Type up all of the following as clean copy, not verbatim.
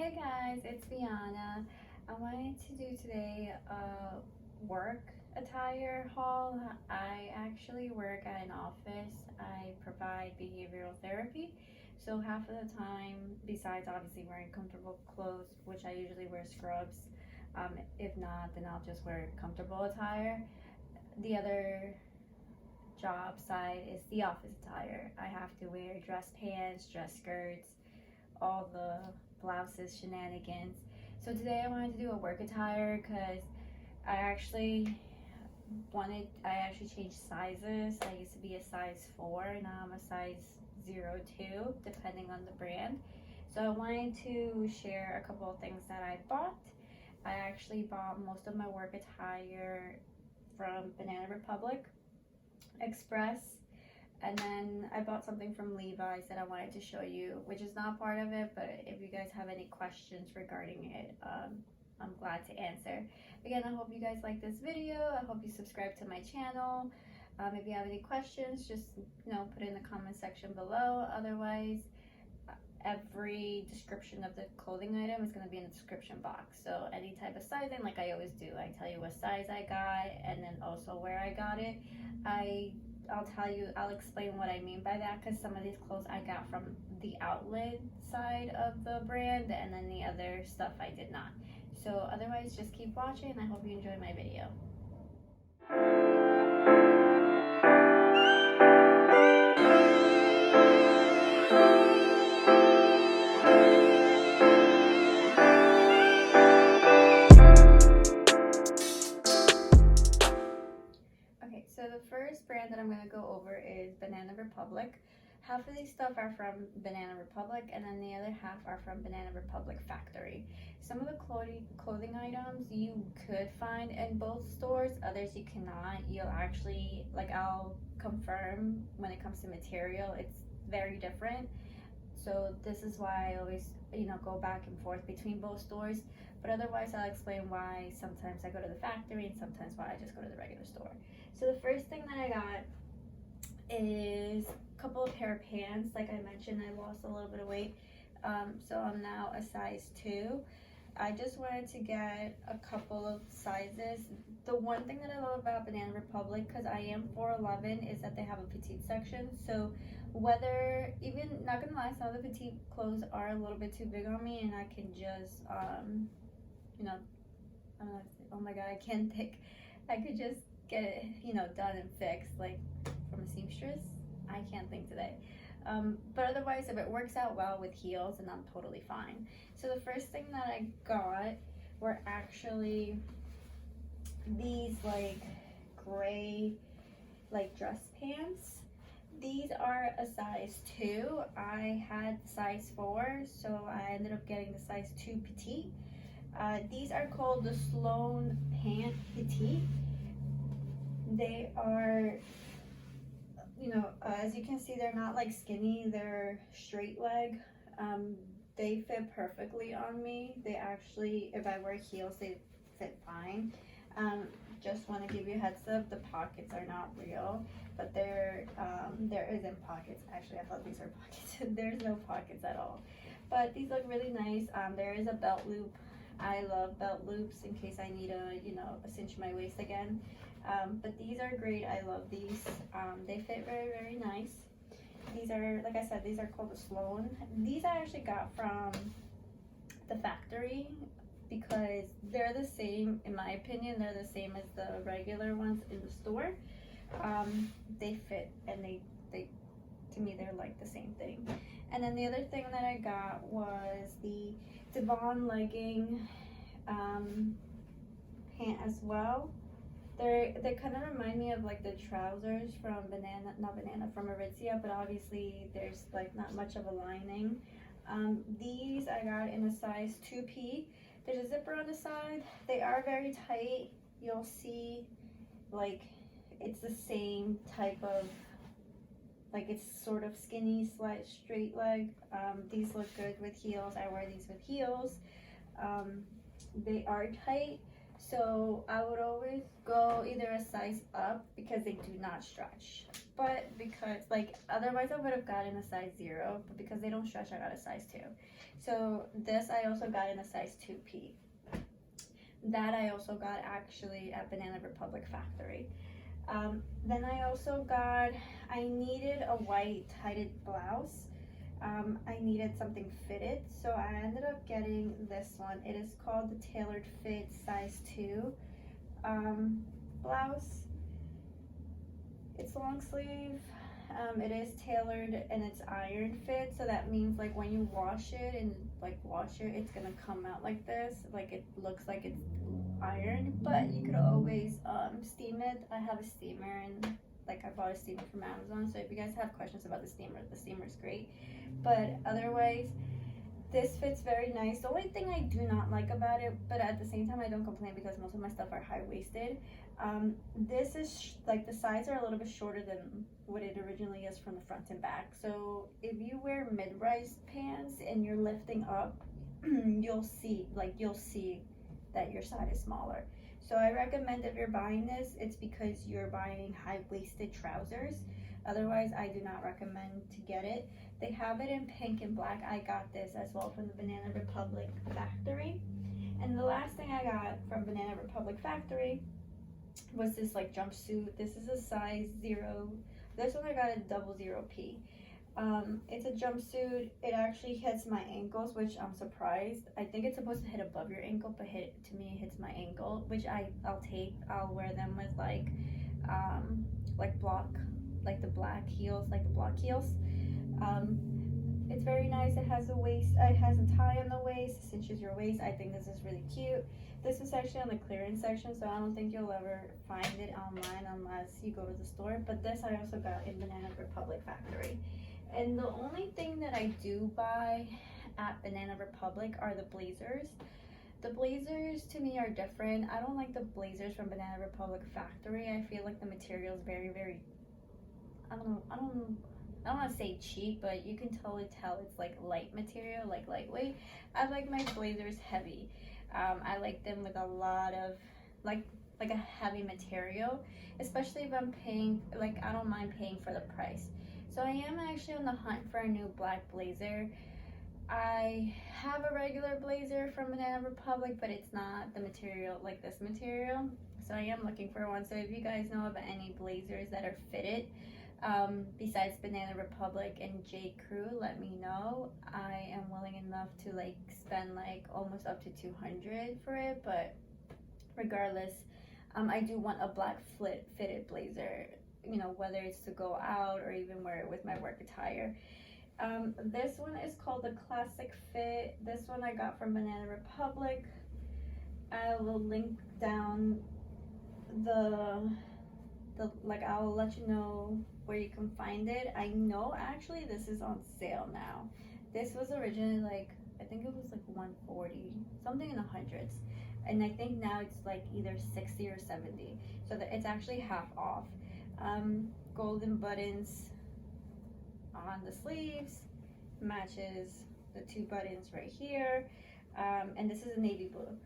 Hey guys, it's Viana. I wanted to do today a work attire haul. I actually work at an office. I provide behavioral therapy. So half of the time, besides obviously wearing comfortable clothes, which I usually wear scrubs, if not, then I'll just wear comfortable attire. The other job side is the office attire. I have to wear dress pants, dress skirts, all the blouses, shenanigans. So today I wanted to do a work attire because I actually changed sizes. I used to be a size 4, now I'm a size 02, depending on the brand. So I wanted to share a couple of things that I bought. I actually bought most of my work attire from Banana Republic Express, and then I bought something from Levi's that I wanted to show you, which is not part of it, but if you guys have any questions regarding it, I'm glad to answer. Again, I hope you guys like this video. I hope you subscribe to my channel. If you have any questions, just put it in the comment section below. Otherwise, every description of the clothing item is going to be in the description box. So any type of sizing, like I always do, I tell you what size I got and then also where I got it. I'll explain what I mean by that, because some of these clothes I got from the outlet side of the brand, and then the other stuff I did not. So otherwise, just keep watching, and I hope you enjoy my video. So the first brand that I'm going to go over is Banana Republic. Half of these stuff are from Banana Republic, and then the other half are from Banana Republic Factory. Some of the clothing items you could find in both stores, others you cannot. You'll actually, I'll confirm when it comes to material, it's very different. So this is why I always, go back and forth between both stores. But otherwise, I'll explain why sometimes I go to the factory and sometimes why I just go to the regular store. So the first thing that I got is a couple of pair of pants. Like I mentioned, I lost a little bit of weight. So I'm now a size 2. I just wanted to get a couple of sizes. The one thing that I love about Banana Republic, because I am 4'11", is that they have a petite section. So whether, even, not gonna lie, some of the petite clothes are a little bit too big on me, and I can just, oh my god, I can't think. I could just get it, done and fixed, like from a seamstress. I can't think today. But otherwise, if it works out well with heels, then I'm totally fine. So the first thing that I got were actually these gray dress pants. These are a size 2. I had size 4, so I ended up getting the size 2 petite. These are called the Sloan Pant Petite. They are, as you can see, they're not skinny, they're straight leg. They fit perfectly on me. They actually, if I wear heels, they fit fine. Just want to give you a heads up, the pockets are not real, but there isn't pockets. Actually, I thought these were pockets. There's no pockets at all. But these look really nice. There is a belt loop. I love belt loops in case I need to, cinch my waist again. But these are great. I love these. They fit very, very nice. These are, like I said, these are called the Sloan. These I actually got from the factory because they're the same, in my opinion, they're the same as the regular ones in the store. They fit, and they to me, they're like the same thing. And then the other thing that I got was the Devon legging pant as well. They kind of remind me of the trousers from from Aritzia, but obviously there's not much of a lining. These I got in a size 2P. There's a zipper on the side. They are very tight. You'll see it's the same type of, it's sort of skinny / straight leg. These look good with heels. I wear these with heels. They are tight, So I would always go either a size up because they do not stretch. But because, like, otherwise I would have gotten a size 0, but because they don't stretch, I got a size 2. So this I also got in a size 2P. That I also got actually at Banana Republic Factory. Then I also got, I needed a white tighted blouse. I needed something fitted, so I ended up getting this one. It is called the Tailored Fit size 2 blouse. It's long sleeve. It is tailored and it's iron fit, so that means like when you wash it and like wash it, it's gonna come out like this, like it looks like it's ironed, but you could always steam it. I have a steamer, and like I bought a steamer from Amazon, so if you guys have questions about the steamer is great. But otherwise, this fits very nice. The only thing I do not like about it, but at the same time I don't complain because most of my stuff are high-waisted, this is like the sides are a little bit shorter than what it originally is from the front and back. So if you wear mid-rise pants and you're lifting up, you'll see that your side is smaller. So I recommend if you're buying this, it's because you're buying high-waisted trousers. Otherwise, I do not recommend to get it. They have it in pink and black. I got this as well from the Banana Republic Factory. And the last thing I got from Banana Republic Factory was this like jumpsuit. This is a size 0. This one I got a 00P. It's a jumpsuit. It actually hits my ankles, which I'm surprised. I think it's supposed to hit above your ankle, but to me it hits my ankle, which I'll take. I'll wear them with like the black heels, like the block heels. It's very nice. It has a waist. It has a tie on the waist. It cinches your waist. I think this is really cute. This is actually on the clearance section, so I don't think you'll ever find it online unless you go to the store. But this I also got in Banana Republic Factory. And the only thing that I do buy at Banana Republic are the blazers. The blazers to me are different. I don't like the blazers from Banana Republic Factory. I feel like the material is very, very, I don't want to say cheap, but you can totally tell it's like light material, like lightweight. I like my blazers heavy. I like them with a lot of like a heavy material, especially if I'm paying, like I don't mind paying for the price. So I am actually on the hunt for a new black blazer. I have a regular blazer from Banana Republic, but it's not the material like this material. So I am looking for one. So if you guys know of any blazers that are fitted, besides Banana Republic and J. Crew, let me know. I am willing enough to like spend like almost up to $200 for it, but regardless, I do want a black fitted blazer, you know, whether it's to go out or even wear it with my work attire. This one is called the Classic Fit. This one I got from Banana Republic. I will link down I'll let you know where you can find it. I know actually this is on sale now. This was originally like, I think it was like 140, something in the hundreds. And I think now it's like either 60 or 70. So that it's actually half off. Golden buttons on the sleeves, matches the 2 buttons right here. And this is a navy blue.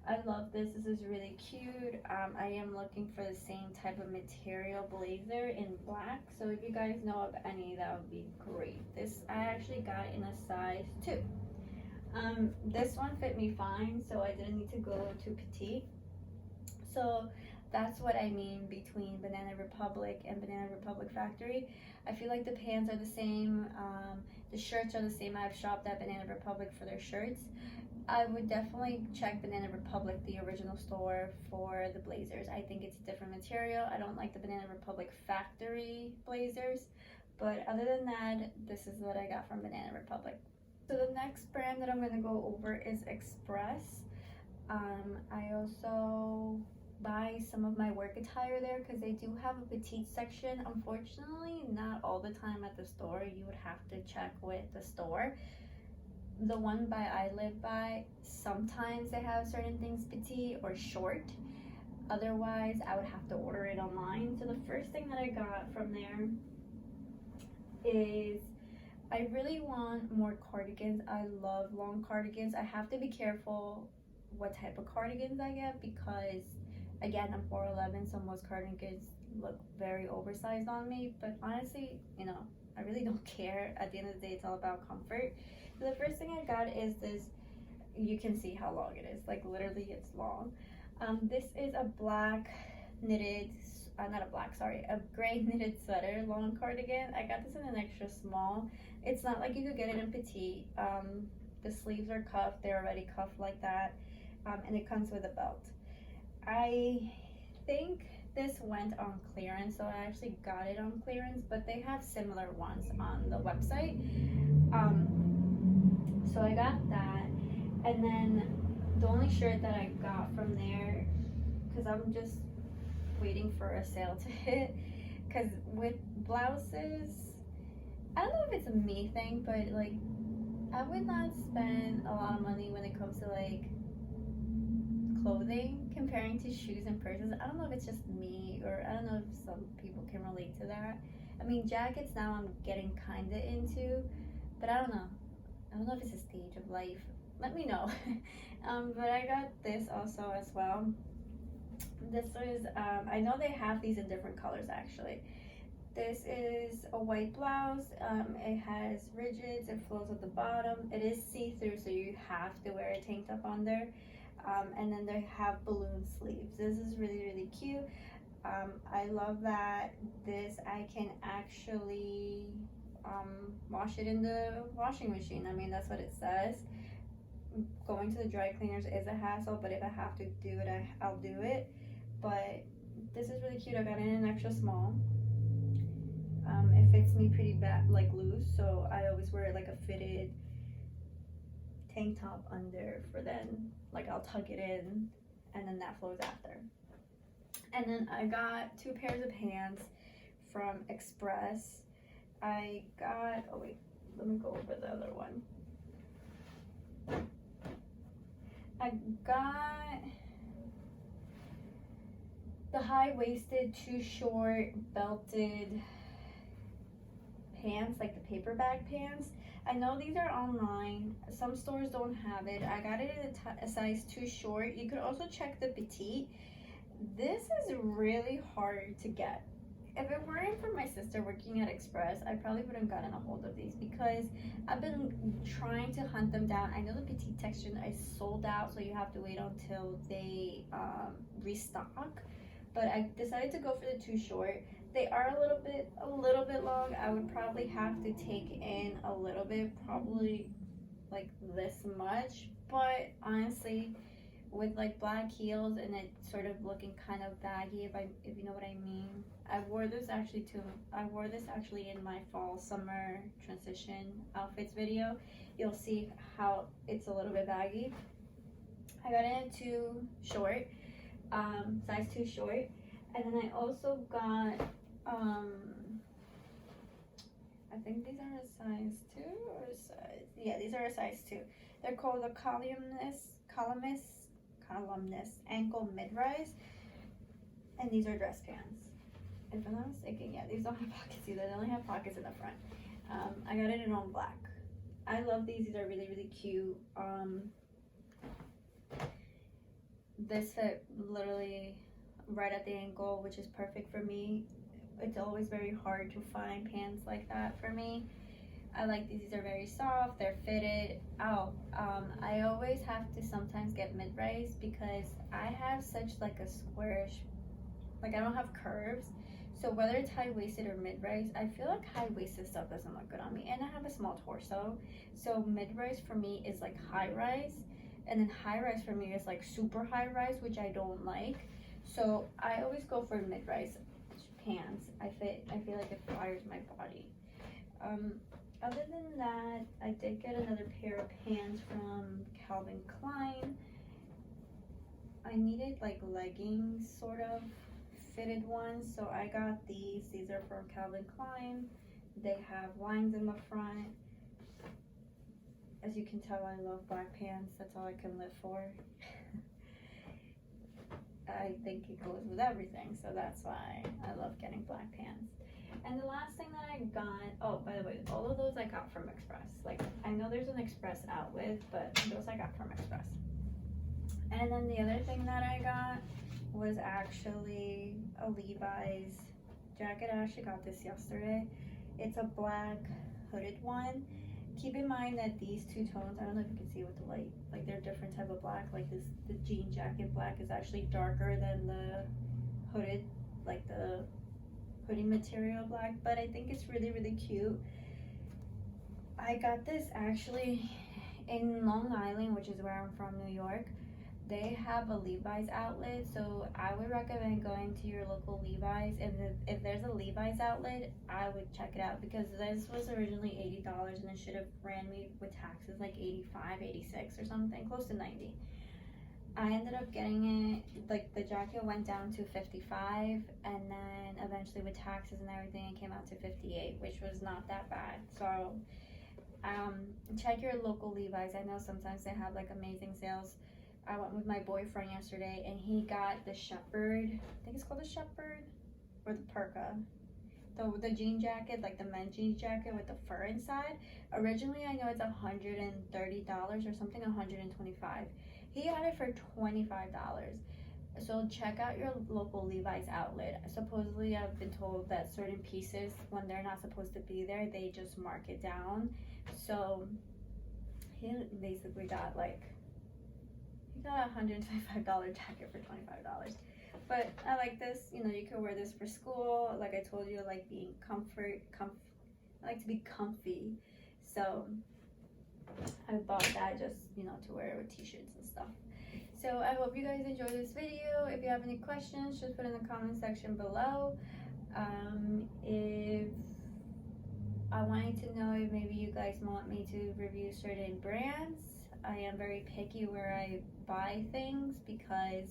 I love this. This is really cute. I am looking for the same type of material blazer in black. So if you guys know of any, that would be great. This I actually got in a size 2. This one fit me fine, so I didn't need to go to petite. So that's what I mean between Banana Republic and Banana Republic Factory. I feel like the pants are the same. The shirts are the same. I've shopped at Banana Republic for their shirts. I would definitely check Banana Republic, the original store, for the blazers. I think it's a different material. I don't like the Banana Republic Factory blazers, but other than that, this is what I got from Banana Republic. So the next brand that I'm going to go over is Express. I also buy some of my work attire there because they do have a petite section. Unfortunately, not all the time at the store. You would have to check with the store. The one I live by, sometimes they have certain things petite or short. Otherwise, I would have to order it online. So the first thing that I got from there is I really want more cardigans. I love long cardigans. I have to be careful what type of cardigans I get, because again, I'm 4'11", so most cardigans look very oversized on me, but honestly, you know, I really don't care. At the end of the day, it's all about comfort. So the first thing I got is this. You can see how long it is, like literally it's long. This is a black knitted, not a black, sorry, a gray knitted sweater long cardigan. I got this in an extra small. It's not like you could get it in petite. The sleeves are cuffed, they're already cuffed like that, and it comes with a belt. I think this went on clearance, so I actually got it on clearance, but they have similar ones on the website. So I got that, and then the only shirt that I got from there, because I'm just waiting for a sale to hit, because with blouses, I don't know if it's a me thing, but like I would not spend a lot of money when it comes to like clothing comparing to shoes and purses. I don't know if it's just me, or I don't know if some people can relate to that. I mean, jackets now I'm getting kind of into, but I don't know if it's a stage of life. Let me know. But I got this also as well. This is, I know they have these in different colors actually. This is a white blouse. It has rigids, it flows at the bottom. It is see-through, so you have to wear a tank top under. And then they have balloon sleeves. This is really, really cute. I love that this, I can actually wash it in the washing machine. I mean, that's what it says. Going to the dry cleaners is a hassle, but if I have to do it, I'll do it. But this is really cute. I got it in an extra small. It fits me pretty bad, like loose, so I always wear like a fitted tank top under, for then like I'll tuck it in and then that flows after. And then I got 2 pairs of pants from Express. I got, oh wait, let me go over the other one. I got the high-waisted, too short, belted pants, like the Paperbag pants. I know these are online. Some stores don't have it. I got it in a size too short. You could also check the petite. This is really hard to get. If it weren't for my sister working at Express, I probably wouldn't gotten a hold of these, because I've been trying to hunt them down. I know the petite section is sold out, so you have to wait until they restock. But I decided to go for the too short. They are a little bit long. I would probably have to take in a little bit, probably like this much. But honestly, with like black heels and it sort of looking kind of baggy, if you know what I mean. I wore this actually in my fall summer transition outfits video. You'll see how it's a little bit baggy. I got it in too short, size too short. And then I also got, I think these are a size 2 or a size, yeah, these are a size 2. They're called the columnist ankle mid-rise, and these are dress pants. If I'm not mistaken, yeah, these don't have pockets either. They only have pockets in the front. I got it in all black. I love these. These are really, really cute. This fit literally right at the ankle, which is perfect for me. It's always very hard to find pants like that for me. I like these. These are very soft. They're fitted. I always have to sometimes get mid-rise, because I have such like a squarish, like I don't have curves. So whether it's high-waisted or mid-rise, I feel like high-waisted stuff doesn't look good on me. And I have a small torso. So mid-rise for me is like high-rise. And then high-rise for me is like super high-rise, which I don't like. So I always go for mid-rise pants. I feel like it fires my body. Other than that, I did get another pair of pants from Calvin Klein. I needed like leggings sort of fitted ones, so I got these. These are from Calvin Klein. They have lines in the front. As you can tell, I love black pants. That's all I can live for. I think it goes with everything, so that's why I love getting black pants. And the last thing that I got, oh, by the way, all of those I got from Express. Like, I know there's an Express out with, but those I got from Express. And then the other thing that I got was actually a Levi's jacket. I actually got this yesterday. It's a black hooded one. Keep in mind that these two tones, I don't know if you can see with the light, like they're different type of black. Like this, the jean jacket black is actually darker than the hooded, like the hoodie material black, but I think it's really, really cute. I got this actually in Long Island, which is where I'm from, New York. They have a Levi's outlet, so I would recommend going to your local Levi's. And if there's a Levi's outlet, I would check it out, because this was originally $80 and it should have ran me with taxes like 85, 86 or something, close to 90. I ended up getting it, like the jacket went down to 55, and then eventually with taxes and everything it came out to 58, which was not that bad. So check your local Levi's. I know sometimes they have like amazing sales. I went with my boyfriend yesterday and he got the shepherd, I think it's called the shepherd, or the parka, the jean jacket, like the men's jean jacket with the fur inside. Originally I know it's $130 or something, 125. He got it for $25. So check out your local Levi's outlet. Supposedly I've been told that certain pieces, when they're not supposed to be there, they just mark it down. So he basically got like, he got a $125 jacket for $25. But I like this, you know, you can wear this for school. Like I told you, I like being I like to be comfy. So I bought that just, you know, to wear with t-shirts and stuff. So I hope you guys enjoyed this video. If you have any questions, just put in the comment section below. If I wanted to know if maybe you guys want me to review certain brands. I am very picky where I buy things, because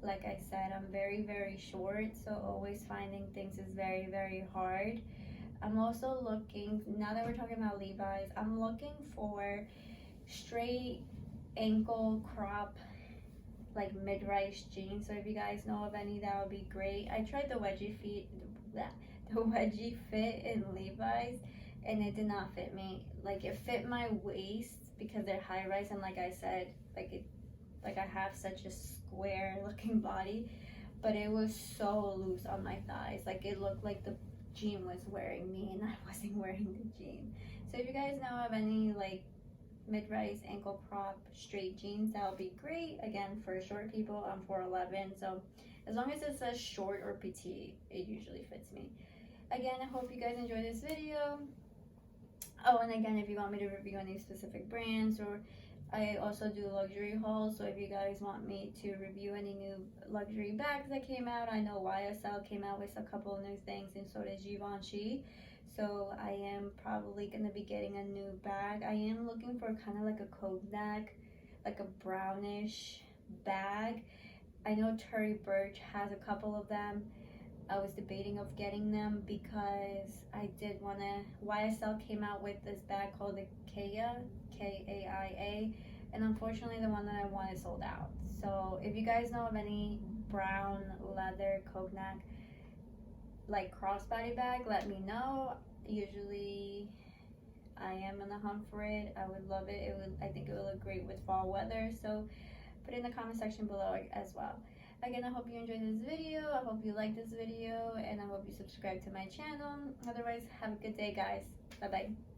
like I said, I'm very, very short, so always finding things is very, very hard. I'm also looking, now that we're talking about Levi's, I'm looking for straight ankle crop, like mid-rise jeans. So if you guys know of any, that would be great. I tried the wedgie fit in Levi's and it did not fit me. Like it fit my waist because they're high rise, and like I said, like I have such a square looking body, but it was so loose on my thighs. Like it looked like the jean was wearing me and I wasn't wearing the jean. So if you guys know of any like mid-rise ankle prop straight jeans, that would be great. Again, for short people, I'm 4'11", so as long as it says short or petite, it usually fits me. Again, I hope you guys enjoyed this video. Oh, and again, if you want me to review any specific brands, or I also do luxury hauls, so if you guys want me to review any new luxury bags that came out, I know YSL came out with a couple of new things, and so did Givenchy. So I am probably going to be getting a new bag. I am looking for kind of like a coat neck, like a brownish bag. I know Tory Burch has a couple of them. I was debating of getting them because I did want to, YSL came out with this bag called the Kaia, K-A-I-A, and unfortunately the one that I wanted sold out. So if you guys know of any brown leather coat neck, like crossbody bag, let me know. Usually I am in the hunt for it. I would love it. I think it would look great with fall weather, so put it in the comment section below as well. Again, I hope you enjoyed this video. I hope you like this video, and I hope you subscribe to my channel. Otherwise, have a good day, guys. Bye bye.